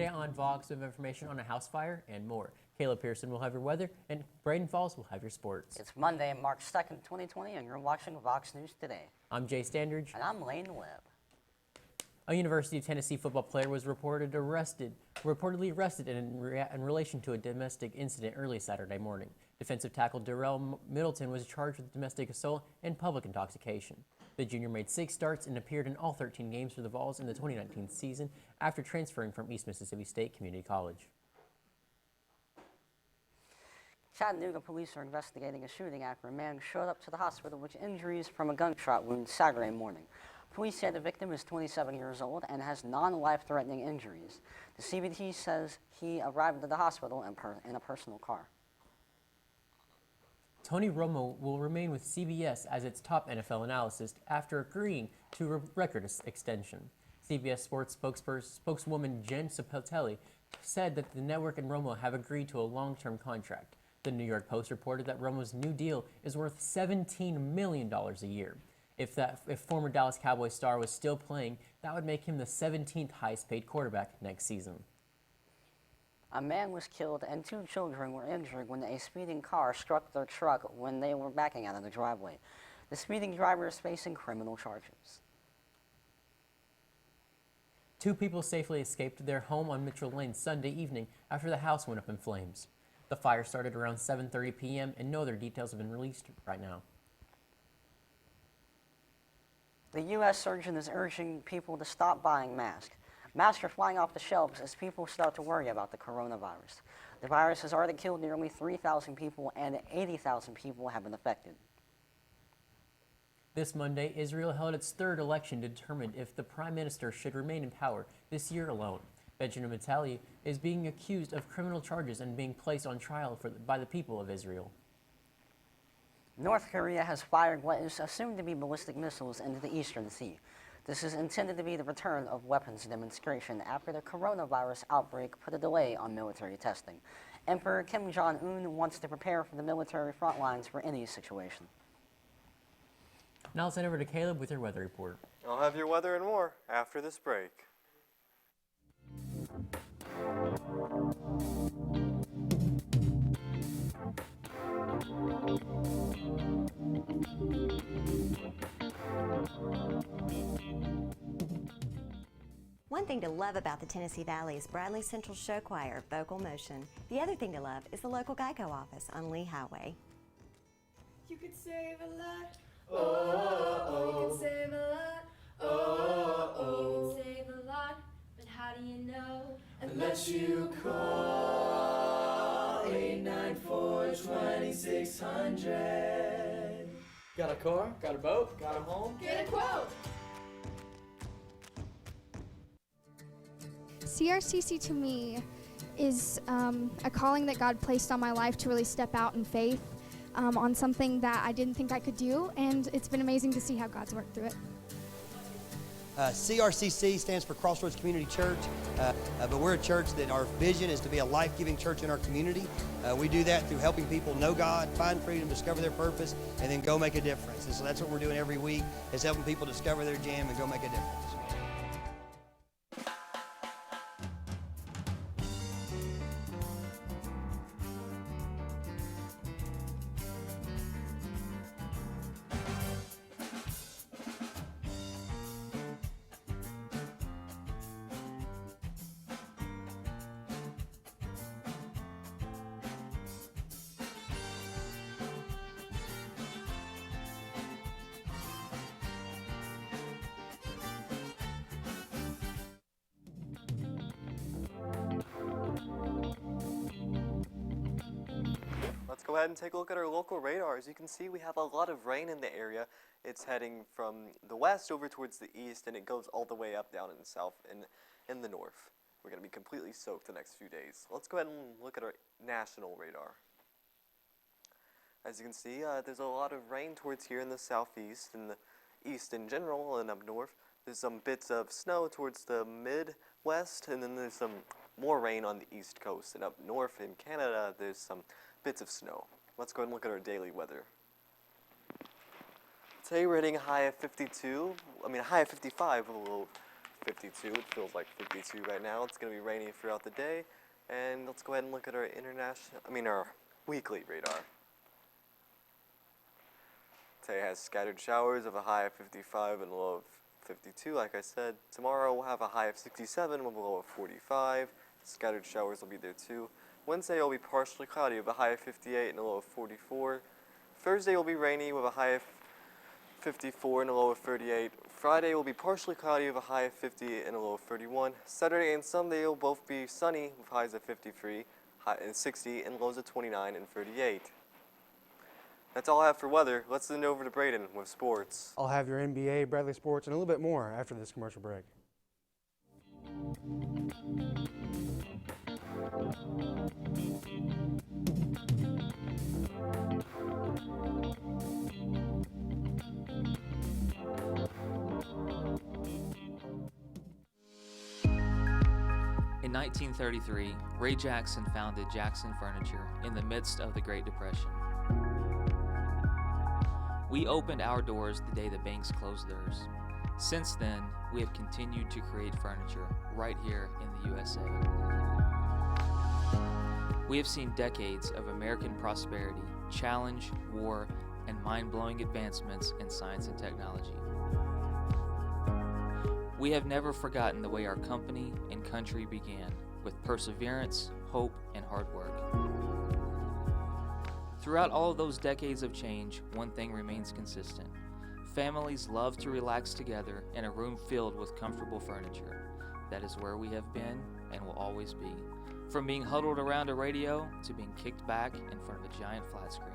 Today on VOX, we have information on a house fire and more. Caleb Pearson will have your weather, and Braden Falls will have your sports. It's Monday, March 2nd, 2020, and you're watching Vox News Today. I'm Jay Standridge. And I'm Lane Webb. A University of Tennessee football player was reportedly arrested in relation to a domestic incident early Saturday morning. Defensive tackle Darrell Middleton was charged with domestic assault and public intoxication. The junior made 6 starts and appeared in all 13 games for the Vols in the 2019 season after transferring from East Mississippi State Community College. Chattanooga police are investigating a shooting after a man showed up to the hospital with injuries from a gunshot wound Saturday morning. Police said the victim is 27 years old and has non-life-threatening injuries. The CBT says he arrived at the hospital in a personal car. Tony Romo will remain with CBS as its top NFL analyst after agreeing to a record extension. CBS Sports spokeswoman Jen Sapatelli said that the network and Romo have agreed to a long-term contract. The New York Post reported that Romo's new deal is worth $17 million a year. If former Dallas Cowboys star was still playing, that would make him the 17th highest-paid quarterback next season. A man was killed and 2 children were injured when a speeding car struck their truck when they were backing out of the driveway. The speeding driver is facing criminal charges. 2 people safely escaped their home on Mitchell Lane Sunday evening after the house went up in flames. The fire started around 7:30 p.m. and no other details have been released right now. The U.S. surgeon is urging people to stop buying masks. Masks are flying off the shelves as people start to worry about the coronavirus. The virus has already killed nearly 3,000 people and 80,000 people have been affected. This Monday, Israel held its 3rd election to determine if the prime minister should remain in power this year alone. Benjamin Netanyahu is being accused of criminal charges and being placed on trial by the people of Israel. North Korea has fired what is assumed to be ballistic missiles into the Eastern Sea. This is intended to be the return of weapons demonstration after the coronavirus outbreak put a delay on military testing. Emperor Kim Jong-un wants to prepare for the military front lines for any situation. Now I'll send over to Caleb with your weather report. I'll have your weather and more after this break. One thing to love about the Tennessee Valley is Bradley Central Show Choir, Vocal Motion. The other thing to love is the local Geico office on Lee Highway. You could save a lot. You can save a lot. You can save a lot. But how do you know? Unless you call 894-2600. Got a car? Got a boat? Got a home? Get a quote. CRCC to me is a calling that God placed on my life to really step out in faith on something that I didn't think I could do, and it's been amazing to see how God's worked through it. CRCC stands for Crossroads Community Church, but we're a church that our vision is to be a life-giving church in our community. We do that through helping people know God, find freedom, discover their purpose, and then go make a difference. And so that's what we're doing every week, is helping people discover their jam and go make a difference. Let's go ahead and take a look at our local radar. As you can see, we have a lot of rain in the area. It's heading from the west over towards the east, and it goes all the way up, down in the south, and in the north. We're going to be completely soaked the next few days. Let's go ahead and look at our national radar. As you can see, there's a lot of rain towards here in the southeast, and the east in general, and up north. There's some bits of snow towards the Midwest, and then there's some more rain on the east coast. And up north in Canada, there's some bits of snow. Let's go ahead and look at our daily weather. Today we're hitting a high of 55, a low 52. It feels like 52 right now. It's going to be rainy throughout the day. And let's go ahead and look at our our weekly radar. Today has scattered showers of a high of 55 and a low of 52, like I said. Tomorrow we'll have a high of 67 with a low of 45. Scattered showers will be there too. Wednesday will be partially cloudy with a high of 58 and a low of 44. Thursday will be rainy with a high of 54 and a low of 38. Friday will be partially cloudy with a high of 50 and a low of 31. Saturday and Sunday will both be sunny with highs of 53 and 60 and lows of 29 and 38. That's all I have for weather. Let's send it over to Braden with sports. I'll have your NBA, Bradley Sports, and a little bit more after this commercial break. In 1933, Ray Jackson founded Jackson Furniture in the midst of the Great Depression. We opened our doors the day the banks closed theirs. Since then, we have continued to create furniture right here in the USA. We have seen decades of American prosperity, challenge, war, and mind-blowing advancements in science and technology. We have never forgotten the way our company and country began, with perseverance, hope, and hard work. Throughout all of those decades of change, one thing remains consistent. Families love to relax together in a room filled with comfortable furniture. That is where we have been and will always be. From being huddled around a radio to being kicked back in front of a giant flat screen.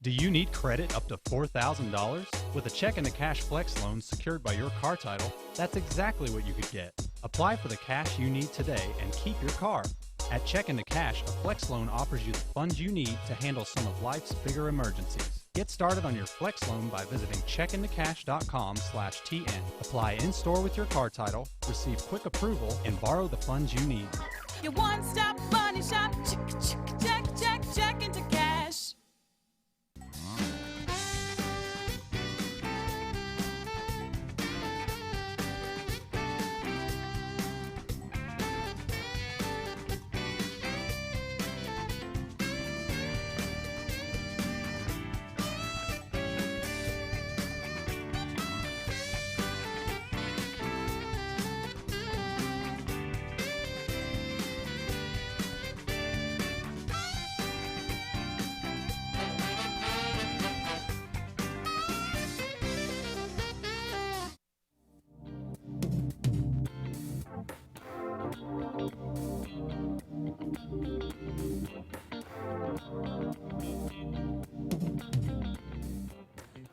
Do you need credit up to $4,000? With a check and a cash flex loan secured by your car title, that's exactly what you could get. Apply for the cash you need today and keep your car. At Check into Cash, a flex loan offers you the funds you need to handle some of life's bigger emergencies. Get started on your flex loan by visiting checkintocash.com/TN. Apply in-store with your car title, receive quick approval, and borrow the funds you need. Your one-stop money shop, check into cash.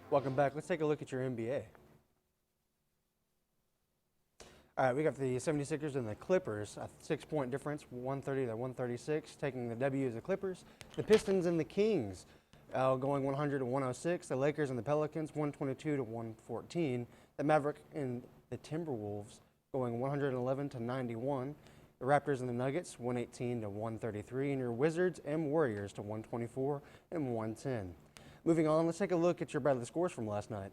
Welcome back. Let's take a look at your NBA. All right, we got the 76ers and the Clippers, a 6-point difference, 130 to 136, taking the W as the Clippers. The Pistons and the Kings going 100 to 106. The Lakers and the Pelicans, 122 to 114. The Maverick and the Timberwolves going 111 to 91. The Raptors and the Nuggets, 118 to 133. And your Wizards and Warriors to 124 and 110. Moving on, let's take a look at your Bradley scores from last night.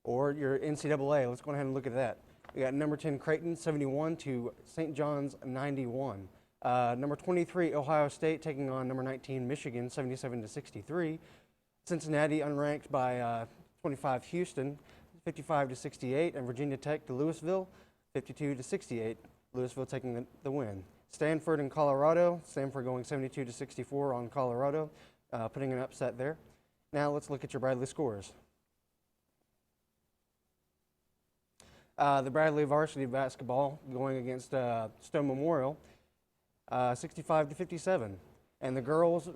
Or your NCAA, let's go ahead and look at that. We got number 10 Creighton, 71 to St. John's, 91. Number 23 Ohio State taking on number 19 Michigan, 77 to 63. Cincinnati unranked by 25 Houston, 55 to 68. And Virginia Tech to Louisville, 52 to 68. Louisville taking the win. Stanford and Colorado. Stanford going 72 to 64 on Colorado, putting an upset there. Now let's look at your Bradley scores. The Bradley varsity basketball going against Stone Memorial, 65 to 57. And the girls,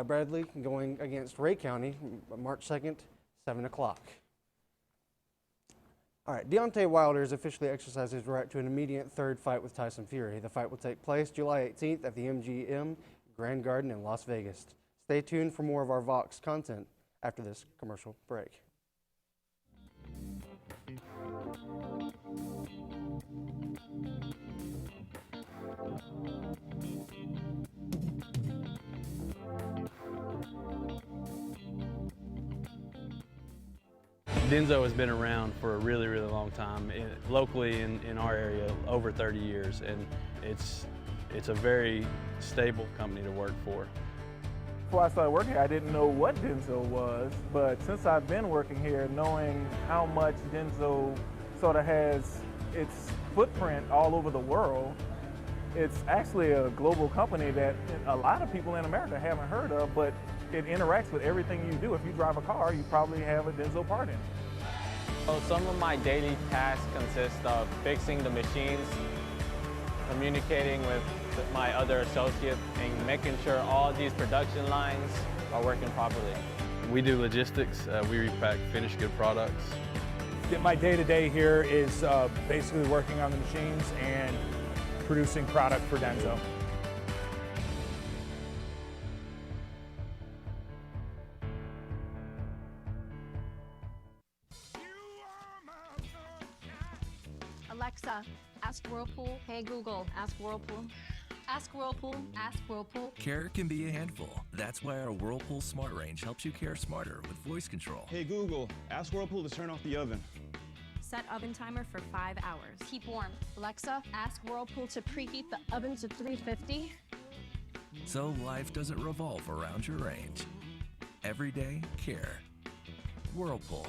Bradley going against Ray County, March 2nd, 7 o'clock. All right, Deontay Wilder has officially exercised his right to an immediate third fight with Tyson Fury. The fight will take place July 18th at the MGM Grand Garden in Las Vegas. Stay tuned for more of our Vox content after this commercial break. Denso has been around for a really, really long time, locally in our area, over 30 years, and it's a very stable company to work for. Before I started working here, I didn't know what Denso was, but since I've been working here, knowing how much Denso sort of has its footprint all over the world, it's actually a global company that a lot of people in America haven't heard of, but it interacts with everything you do. If you drive a car, you probably have a Denso part in it. So some of my daily tasks consist of fixing the machines, communicating with my other associates, and making sure all these production lines are working properly. We do logistics. We repack finished good products. My day-to-day here is basically working on the machines and producing product for Denso. Alexa, ask Whirlpool. Hey Google, ask Whirlpool. Ask Whirlpool, ask Whirlpool. Care can be a handful. That's why our Whirlpool Smart Range helps you care smarter with voice control. Hey Google, ask Whirlpool to turn off the oven. Set oven timer for 5 hours. Keep warm. Alexa, ask Whirlpool to preheat the oven to 350. So life doesn't revolve around your range. Everyday care. Whirlpool.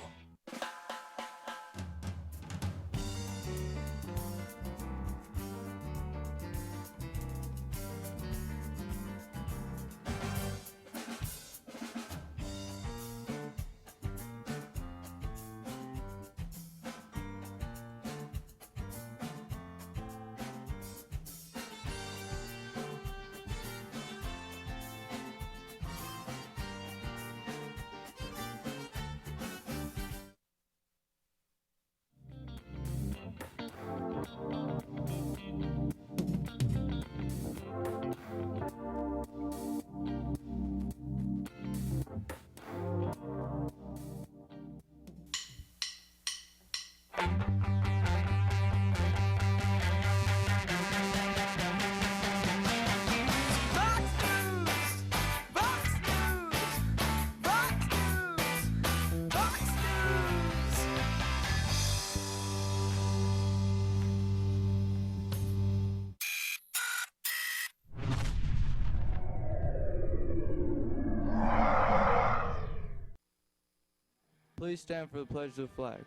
Please stand for the pledge to the flag.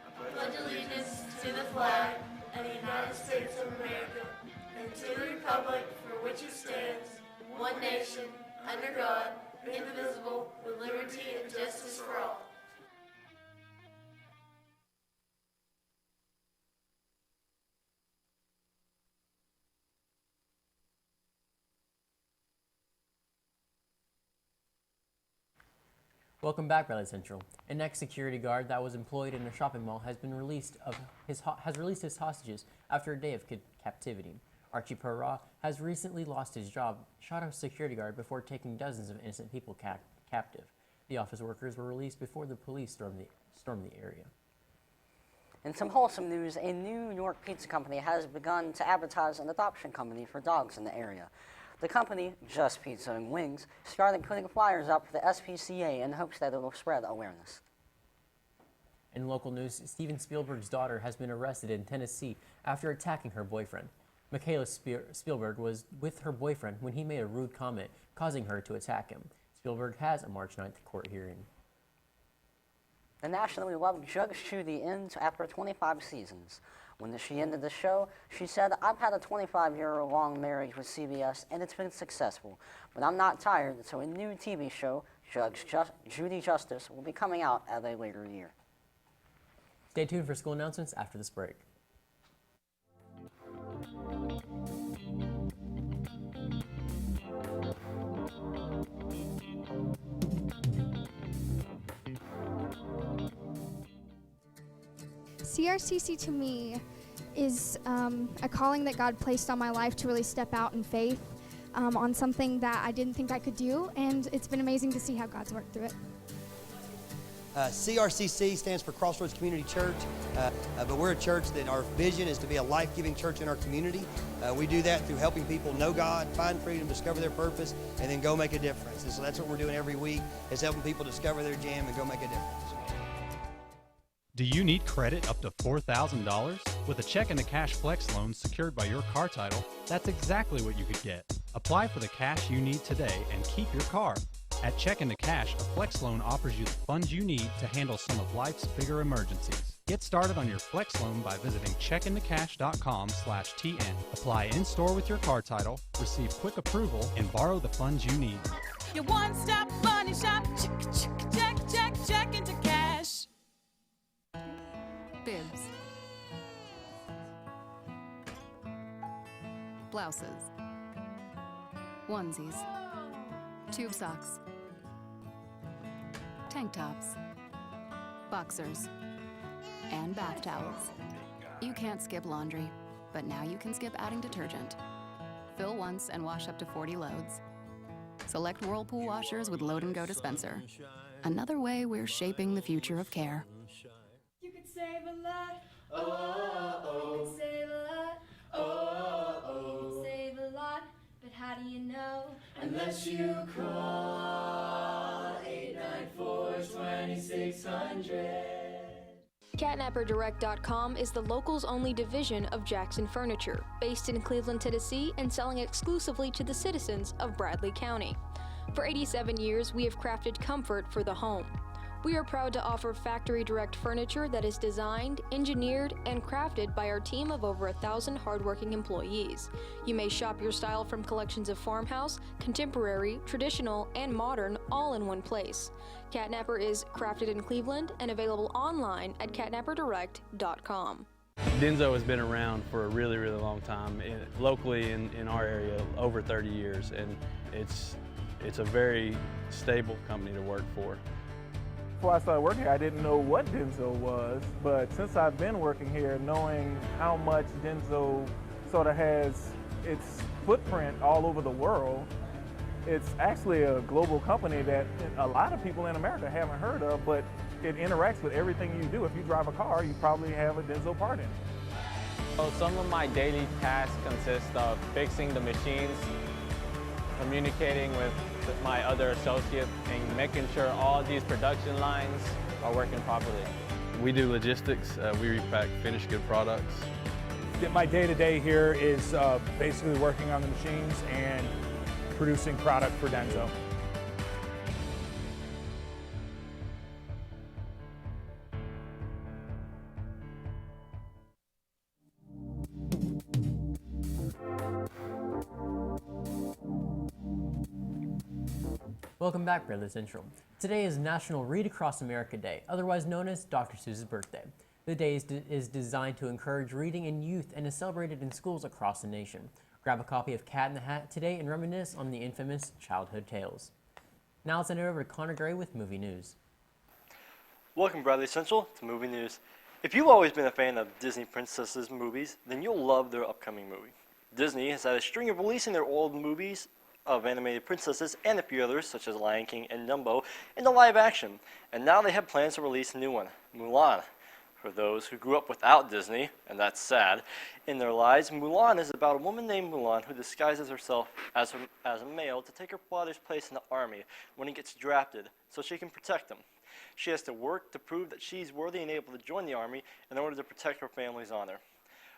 I pledge allegiance to the flag of the United States of America and to the republic for which it stands, one nation, under God, indivisible, with liberty and justice for all. Welcome back, Raleigh Central. An ex-security guard that was employed in a shopping mall has been released his hostages after a day of captivity. Archie Perrault has recently lost his job, shot a security guard before taking dozens of innocent people captive. The office workers were released before the police stormed the area. In some wholesome news, a New York pizza company has begun to advertise an adoption company for dogs in the area. The company, Just Pizza and Wings, started putting flyers up for the SPCA in hopes that it will spread awareness. In local news, Steven Spielberg's daughter has been arrested in Tennessee after attacking her boyfriend. Michaela Spielberg was with her boyfriend when he made a rude comment, causing her to attack him. Spielberg has a March 9th court hearing. The nationally loved Judge Judy ends after 25 seasons. When she ended the show, she said, "I've had a 25-year-long marriage with CBS, and it's been successful. But I'm not tired, so a new TV show, Judy Justice, will be coming out at a later year." Stay tuned for school announcements after this break. CRCC to me is a calling that God placed on my life to really step out in faith on something that I didn't think I could do, and it's been amazing to see how God's worked through it. CRCC stands for Crossroads Community Church, but we're a church that our vision is to be a life-giving church in our community. We do that through helping people know God, find freedom, discover their purpose, and then go make a difference. And so that's what we're doing every week, is helping people discover their jam and go make a difference. Do you need credit up to $4,000? With a check and a cash flex loan secured by your car title, that's exactly what you could get. Apply for the cash you need today and keep your car. At Check into Cash, a flex loan offers you the funds you need to handle some of life's bigger emergencies. Get started on your flex loan by visiting checkintocash.com/TN. Apply in-store with your car title, receive quick approval, and borrow the funds you need. Your one-stop money shop. Check into cash. Bibs, blouses, onesies, tube socks, tank tops, boxers, and bath towels. You can't skip laundry, but now you can skip adding detergent. Fill once and wash up to 40 loads. Select Whirlpool washers with Load and Go dispenser. Another way we're shaping the future of care. You could save a lot. Oh, you could save a lot. Oh, save a lot. But how do you know? Unless you call 894-2600. CatnapperDirect.com is the locals only division of Jackson Furniture, based in Cleveland, Tennessee, and selling exclusively to the citizens of Bradley County. For 87 years, we have crafted comfort for the home. We are proud to offer factory direct furniture that is designed, engineered, and crafted by our team of over 1,000 hardworking employees. You may shop your style from collections of farmhouse, contemporary, traditional, and modern all in one place. Catnapper is crafted in Cleveland and available online at catnapperdirect.com. Denso has been around for a really, really long time, locally in our area, over 30 years, and it's a very stable company to work for. Before I started working here, I didn't know what Denso was, but since I've been working here, knowing how much Denso sort of has its footprint all over the world, it's actually a global company that a lot of people in America haven't heard of, but it interacts with everything you do. If you drive a car, you probably have a Denso part in it. So some of my daily tasks consist of fixing the machines, communicating with my other associates, and making sure all these production lines are working properly. We do logistics. We repack finished good products. My day-to-day here is basically working on the machines and producing product for Denso. Welcome back, Bradley Central. Today is National Read Across America Day, otherwise known as Dr. Seuss's birthday. The day is designed to encourage reading in youth and is celebrated in schools across the nation. Grab a copy of Cat in the Hat today and reminisce on the infamous childhood tales. Now let's send it over to Connor Gray with Movie News. Welcome, Bradley Central, to Movie News. If you've always been a fan of Disney princesses movies, then you'll love their upcoming movie. Disney has had a string of releasing their old movies of animated princesses and a few others, such as Lion King and Dumbo, into live action. And now they have plans to release a new one, Mulan. For those who grew up without Disney, and that's sad, in their lives, Mulan is about a woman named Mulan who disguises herself as a male to take her father's place in the army when he gets drafted so she can protect him. She has to work to prove that she's worthy and able to join the army in order to protect her family's honor.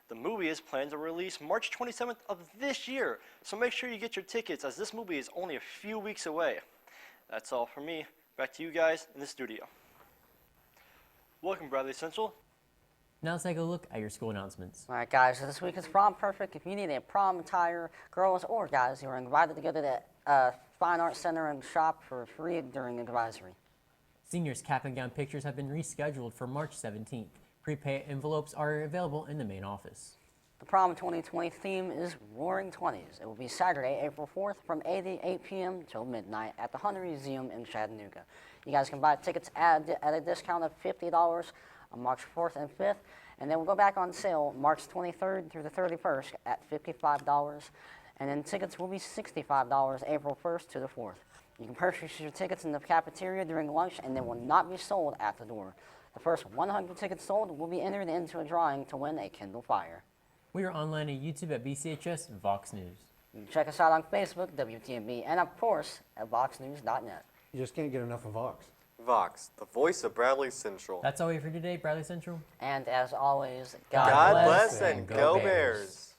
The movie is planned to release March 27th of this year, so make sure you get your tickets as this movie is only a few weeks away. That's all from me. Back to you guys in the studio. Welcome, Bradley Central. Now let's take a look at your school announcements. All right, guys, so this week is Prom Perfect. If you need a prom attire, girls or guys, you are invited to go to the Fine Arts Center and shop for free during advisory. Seniors' cap and gown pictures have been rescheduled for March 17th. Prepaid envelopes are available in the main office. The Prom 2020 theme is Roaring Twenties. It will be Saturday, April 4th from 8 p.m. till midnight at the Hunter Museum in Chattanooga. You guys can buy tickets at a discount of $50 on March 4th and 5th, and then we'll go back on sale March 23rd through the 31st at $55, and then tickets will be $65 April 1st to the 4th. You can purchase your tickets in the cafeteria during lunch, and they will not be sold at the door. The first 100 tickets sold will be entered into a drawing to win a Kindle Fire. We are online on YouTube at BCHS VOX News. You can check us out on Facebook, WTMB, and of course at VoxNews.net. You just can't get enough of Vox. VOX, the voice of Bradley Central. That's all we have for today, Bradley Central. And as always, God bless and go Bears.